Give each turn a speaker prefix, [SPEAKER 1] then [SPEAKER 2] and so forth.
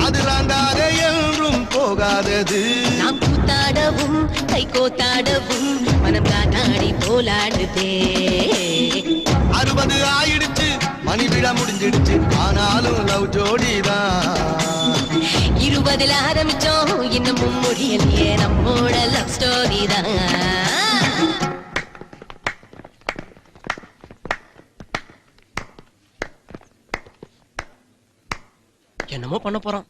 [SPEAKER 1] அது ராங்காக என்றும் போகாதது.
[SPEAKER 2] நாம் கூத்தாடவும் கை கோத்தாடவும் மனம் காத்தாடி போலாடுதே.
[SPEAKER 1] 60 ஆயிடுச்சு மணி விழா முடிஞ்சிடுச்சு ஆனாலும் லவ் ஜோடிதான்.
[SPEAKER 2] 20 ஆரம்பிச்சோம் இன்னமும் முடியலையே நம்மோட லவ் ஸ்டோரி தான். என்னமோ பண்ண போறோம்.